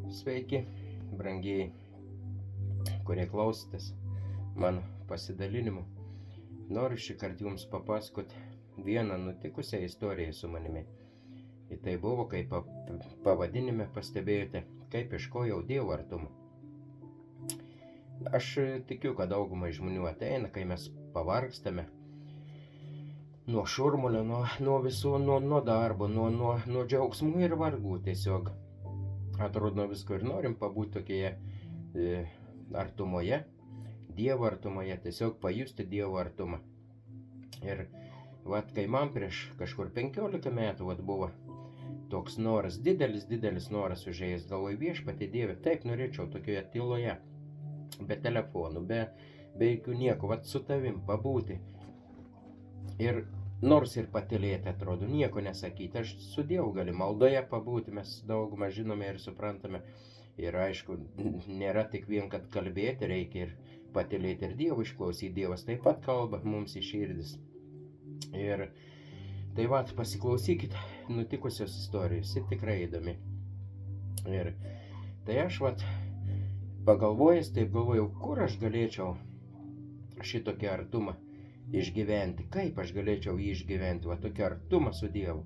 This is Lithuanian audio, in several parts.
Sveiki, brangieji, kurie klausotės mano pasidalinimų. Noriu šį kartą jums papasakoti vieną nutikusią istoriją su manimi. Ir tai buvo, kaip pavadinime pastebėjote, kaip ieškojau Dievo artumo. Aš tikiu, kad daugumai žmonių ateina, kai mes pavargstame nuo šurmulio, nuo visų, nuo darbo, nuo džiaugsmų ir vargų tiesiog. Atrodo visko ir norim pabūti tokioje artumoje, Dievo artumoje, tiesiog pajusti Dievo artumą. Ir kai man prieš kažkur 15 metų buvo toks noras, didelis noras užėjęs, galvoju, Viešpatie Dieve, taip norėčiau tokioje tyloje, be telefonų, be jokių nieko, su tavim pabūti. Ir nors ir patylėti atrodo, nieko nesakyti, aš su Dievu gali maldoje pabūti, mes daugumą žinome ir suprantame. Ir aišku, nėra tik vien, kad kalbėti, reikia ir patylėti ir Dievu išklausyti. Dievas taip pat kalba mums į širdis. Ir tai pasiklausykit nutikusios istorijos, ji tikrai įdomi. Ir tai aš pagalvojęs, taip galvojau, kur aš galėčiau šitokį artumą išgyventi, kaip aš galėčiau jį išgyventi, tokį artumą su Dievu.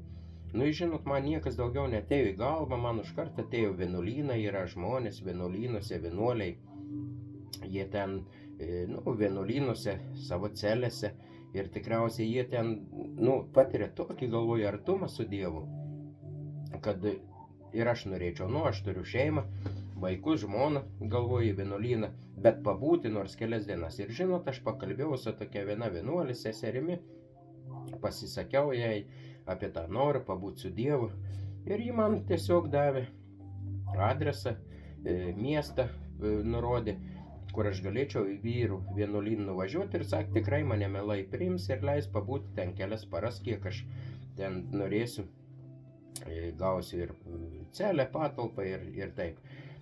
Žinot, man niekas daugiau netėjo į galvą, man už kartą atėjo vienuolynai, yra žmonės vienuolynuose, vienuoliai, jie ten, vienuolynuose, savo celėse, ir tikriausiai jie ten, patiria tokį, galvoju, artumą su Dievu, kad ir aš norėčiau, aš turiu šeimą, vaikus, žmoną, galvoju, vienuolyną, bet pabūti nors kelias dienas. Ir žinot, aš pakalbėjau su tokia viena vienuolė seserimi, pasisakiau jai apie tą norą pabūti su Dievu. Ir ji man tiesiog davė adresą, miestą nurodė, kur aš galėčiau į vyrų vienuolyną nuvažiuoti, ir sakė, tikrai mane mielai priims ir leis pabūti ten kelias paras, kiek aš ten norėsiu, gausiu ir celę, patalpą ir taip.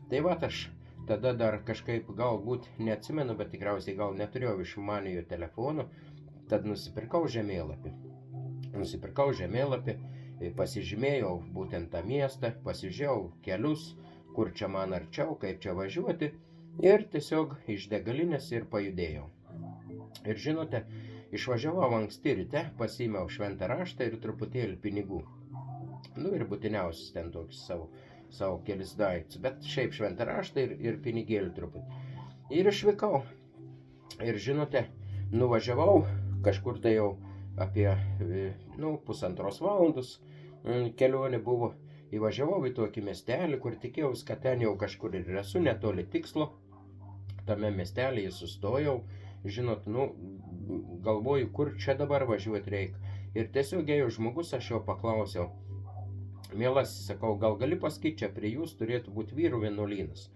Tai aš tada dar kažkaip galbūt neatsimenu, bet tikriausiai gal neturėjau išmaniojo telefono, tad nusipirkau žemėlapį. Pasižymėjau būtent tą miestą, pasižiūrėjau kelius, kur čia man arčiau, kaip čia važiuoti, ir tiesiog iš degalinės ir pajudėjau. Ir žinote, išvažiavau anksti ryte, pasiėmiau šventą raštą ir truputėlį pinigų. Ir būtiniausius ten tokius savo kelis daiktus, bet šiaip šventą raštą ir pinigėlį truputį. Ir išvykau. Ir žinote, nuvažiavau kažkur tai jau apie 1,5 valandos kelionė buvo. Įvažiavau į tokį miestelį, kur tikėjausi, kad ten jau kažkur ir esu netoli tikslo. Tame miestelėje sustojau, žinot, galvoju, kur čia dabar važiuoti reikia. Ir tiesiog ėjo žmogus, aš jo paklausiau, mielasis, sakau, gal gali pasakyti, čia prie jūs turėtų būti vyrų vienuolynas.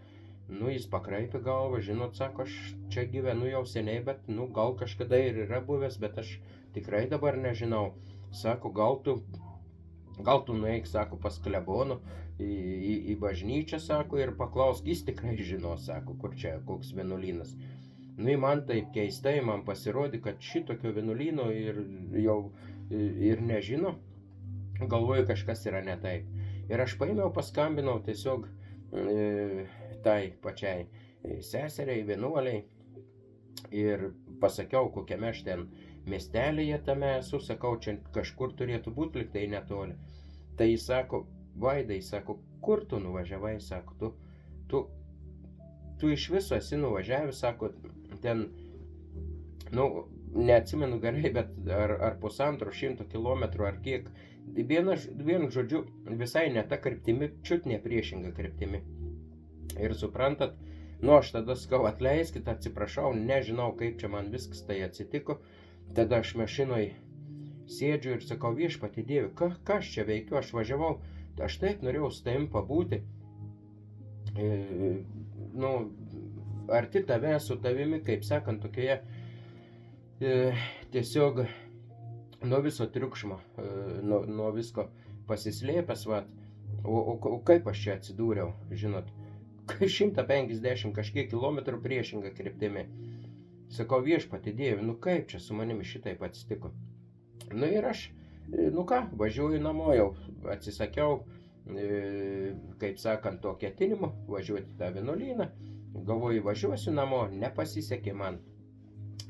Jis pakraipė galvą, žinot, sako, aš čia gyvenu jau seniai, bet gal kažkada ir yra buvęs, bet aš tikrai dabar nežinau. Sako, gal tu nueik, sako, pas kleboną į bažnyčią, sako, ir paklausk, jis tikrai žino, sako, kur čia, koks vienuolynas. Man taip keistai, man pasirodė, kad šitokio vienuolyno ir nežino. Galvoju, kažkas yra ne taip. Ir aš paėmiau, paskambinau tiesiog tai pačiai seseriai, vienuoliai, ir pasakiau, kokiame aš ten miestelėje tame esu, sakau, čia kažkur turėtų būti, lyg tai netoli. Tai jis sako, Vaidai, sako, kur tu nuvažiavai, sako, tu iš viso esi nuvažiavęs, sako, ten, neatsimenu gerai, bet ar 150 kilometrų ar kiek, vienu žodžiu, visai ne ta kryptimi, čiut ne priešinga kryptimi. Ir suprantat, aš tada sakau, atleiskit, atsiprašau, nežinau, kaip čia man viskas tai atsitiko. Tada aš mašinoje sėdžiu ir sakau, Viešpatie Dieve, ką aš čia veikiu, aš važiavau, aš taip norėjau su tavim pabūti, arti tave, su tavimi, kaip sakant, tokioje tiesiog nuo viso triukšmo, nuo visko pasislėpęs, o kaip aš čia atsidūriau, žinot, 150 kažkiek kilometrų priešinga kryptimi. Sakau, Viešpatie Dieve, kaip čia su manimi šitaip atsitiko. Ir aš, važiuoju namo, jau atsisakiau kaip sakant, to ketinimo važiuoti tą vienuolyną. Galvoju, važiuosiu namo, nepasisekė man.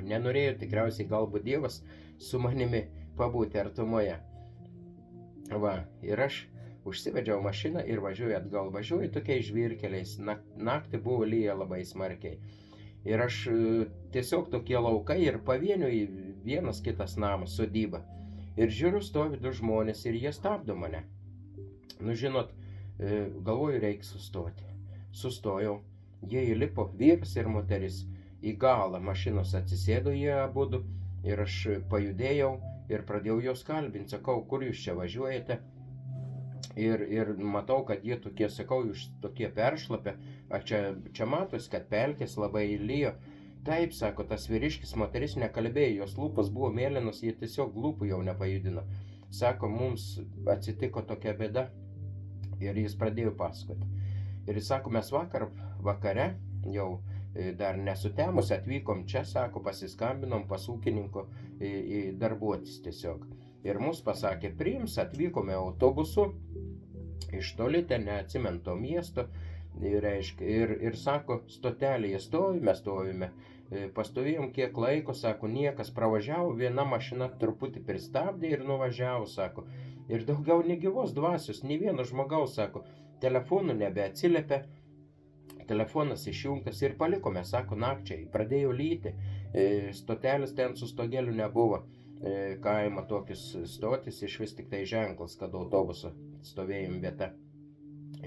Nenorėjau tikriausiai, galbūt Dievas su manimi pabūti artumoje. Va, ir aš užsivedžiau mašiną ir važiuoju atgal. Važiuoju tokiais žvyrkeliais. Naktį buvo lyja labai smarkiai. Ir aš tiesiog tokie laukai ir pavieniui vienas kitas namas, sodyba. Ir žiūriu, stovi du žmonės ir jie stabdo mane. Nu, žinot, galvoju, reikia sustoti. Sustojau. Jie įlipo, vyras ir moteris. Į galą mašinos atsisėdo jie abudu ir aš pajudėjau ir pradėjau juos kalbinti. Sakau, kur jūs čia važiuojate? Ir matau, kad jie tokie, sakau, jūs tokie peršlapę. Čia matos, kad pelkės labai lyjo. Taip, sako, tas vyriškis, moteris nekalbėjo, jos lūpos buvo mėlynos, jie tiesiog lūpų jau nepajudino. Sako, mums atsitiko tokia bėda. Ir jis pradėjo pasakoti. Ir jis sako, mes vakare jau dar nesutemus atvykom čia, sako, pasiskambinom pas ūkininko darbuotis tiesiog. Ir mus pasakė, priims, atvykome autobusu, iš toli ten neatsimento miesto, ir sako, stotelėje stovime, pastovėjom kiek laiko, sako, niekas pravažiavo, viena mašina truputį pristabdė ir nuvažiavo, sako. Ir daugiau negyvos dvasios, nei vieno žmogaus, sako, telefonų nebeatsiliepia. Telefonas išjungtas ir palikome, sako, nakčiai. Pradėjo lyti, stotelis ten su stogeliu nebuvo, kaimo tokius stotis, iš vis tik tai ženklas, kad autobuso stovėjim vieta.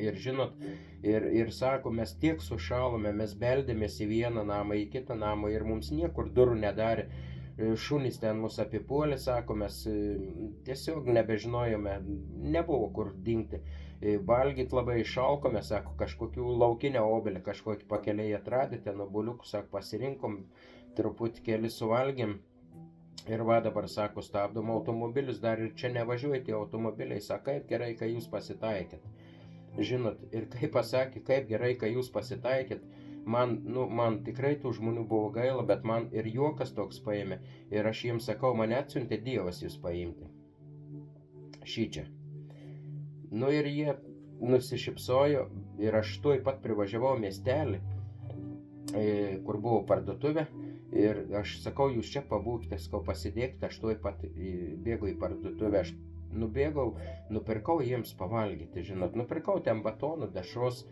Ir žinot, ir sako, mes tiek sušalome, mes beldėmės į vieną namą, į kitą namą ir mums niekur durų nedarė. Šunys ten mus apipuolė, sako, mes tiesiog nebežinojome, nebuvo kur dingti. Valgyt labai išalkome, sako, kažkokių laukinę obelį, kažkokį pakeliai atradėte, nuo buliukų, sako, pasirinkom, truputį keli suvalgėm. Ir va dabar, sako, stabdom automobilius, dar ir čia nevažiuojate automobiliai, sako, kaip gerai, kai jūs pasitaikėt. Žinot, ir kaip pasakė, kaip gerai, kai jūs pasitaikėt, man tikrai tų žmonių buvo gaila, bet man ir juokas toks paėmė. Ir aš jiems sakau, mane atsiuntė Dievas jūs paimti. Šičia. Nu ir jie nusišypsojo ir aš tuoj pat privažiavau miestelį, kur buvo parduotuvė. Ir aš sakau, jūs čia pabūkite, sakau, pasidėkite, aš tuoj pat bėgau į parduotuvę. Aš nubėgau, nupirkau jiems pavalgyti, žinot, nupirkau ten batonų, dešros,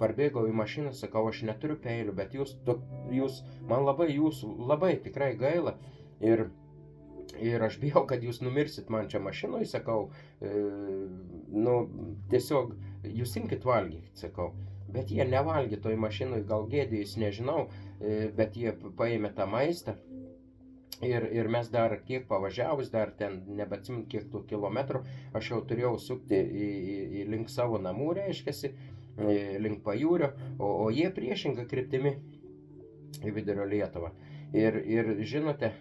parbėgau į mašiną, sakau, aš neturiu peilių, bet jūs man labai tikrai gaila. Ir aš bijau, kad jūs numirsit man čia mašinoj, sakau, tiesiog jūs imkit valgykit, sakau. Bet jie nevalgė toj mašinoj, gal gėdėjus, nežinau, bet jie paėmė tą maistą. Ir mes dar kiek pavažiavus, dar ten nebeatsimint kiek tų kilometrų, aš jau turėjau sukti į link savo namų, reiškiasi, link pajūrio, o jie priešingą kryptimi į Vidurio Lietuvą. Ir žinote,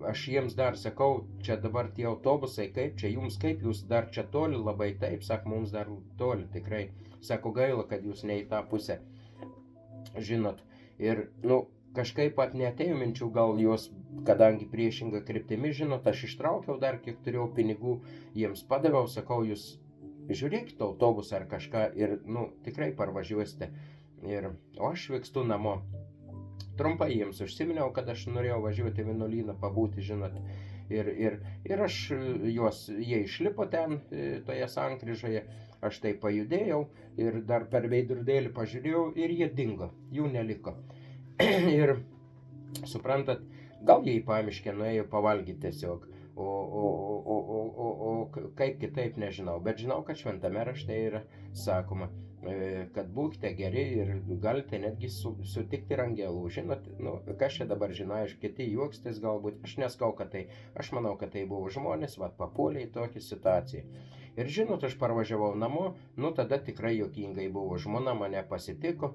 aš jiems dar sakau, čia dabar tie autobusai, kaip jūs dar čia toli labai, taip, sako, mums dar toli tikrai, sako, gaila, kad jūs ne į tą pusę, žinot, ir, kažkaip pat neatėjo minčių, gal jos, kadangi priešingą kryptimi, žinot, aš ištraukiau dar, kiek turėjau pinigų, jiems padaviau, sakau, jūs žiūrėkite autobusą ar kažką ir, tikrai parvažiuosite, o aš vykstu namo. Trumpai jiems užsiminiau, kad aš norėjau važiuoti į vienuolyną, pabūti, žinot. Ir aš jie išlipo ten, toje sankryžoje, aš tai pajudėjau ir dar per veidrodėlį pažiūrėjau ir jie dingo, jų neliko. Ir suprantat, gal jie į pamiškę nuėjo pavalgyti tiesiog, o kaip kitaip nežinau, bet žinau, kad šventame rašte yra sakoma, kad būkite geri ir galite netgi sutikti ir angelų. Žinot, kas čia dabar žino, aišku, kiti juokstis galbūt, aš neskau, kad tai, aš manau, kad tai buvo žmonės, papuolė į tokią situaciją. Ir žinot, aš parvažiavau namo, tada tikrai juokingai buvo, žmona mane pasitiko,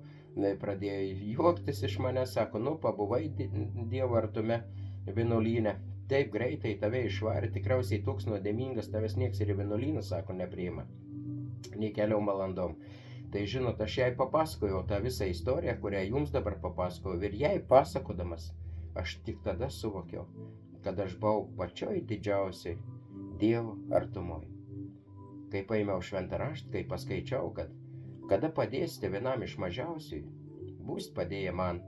pradėjo juoktis iš mane, sako, pabuvai Dievo artume vienuolyne, taip greitai tave išvarė, tikriausiai toks nuodėmingas, tavęs nieks ir į vienuolyną, sako, nepriima, nei keliom valandom. Tai žinot, aš jai papasakojau tą visą istoriją, kurią jums dabar papasakojau, ir jai pasakodamas, aš tik tada suvokiau, kad aš buvau pačioj didžiausiai Dievo artumoj. kai paėmiau šventą raštą, kai paskaičiau, kad kada padėsite vienam iš mažiausiųjų, būsit padėję man.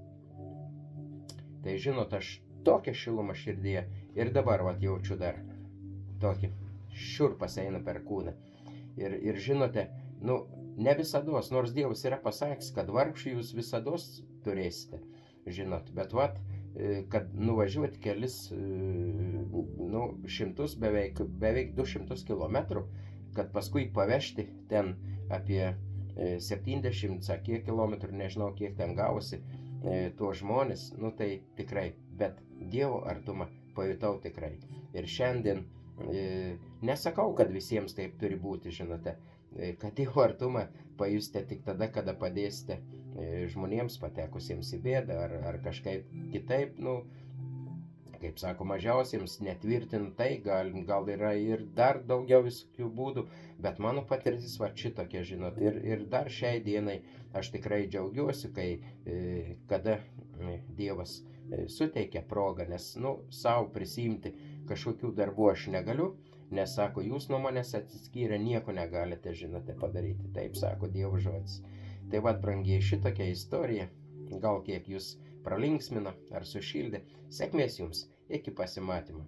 Tai žinot, aš tokią šilumą širdyje ir dabar vat jaučiu dar tokį šiurpas eina per kūną. Ir žinote, ne visados, nors Dievas yra pasakęs, kad vargšų jūs visados turėsite, žinot, bet vat, kad nuvažiuoti kelis, šimtus, beveik 200 kilometrų, kad paskui pavežti ten apie 70 kiek kilometrų, nežinau kiek ten gavosi, tuos žmonės, tai tikrai, bet Dievo artumą pajutau tikrai. Ir šiandien nesakau, kad visiems taip turi būti, žinote, kad Dievo artumą pajusite tik tada, kada padėsite žmonėms patekusiems į bėdą ar kažkaip kitaip, kaip sako, mažiausiems netvirtinu tai, gal yra ir dar daugiau visokių būdų, bet mano patirtis va šitokia, žinot, ir dar šiai dienai aš tikrai džiaugiuosi, kada Dievas suteikia progą, nes, savo prisimti kažkokių darbų aš negaliu, nes, sako, jūs nuo manęs atsiskyrę nieko negalite, žinote, padaryti, taip sako Dievo žodis. Tai vat, brangiai, šitokia istorija, gal kiek jūs pralinksmino ar sušildė, sėkmės jums, iki pasimatymo.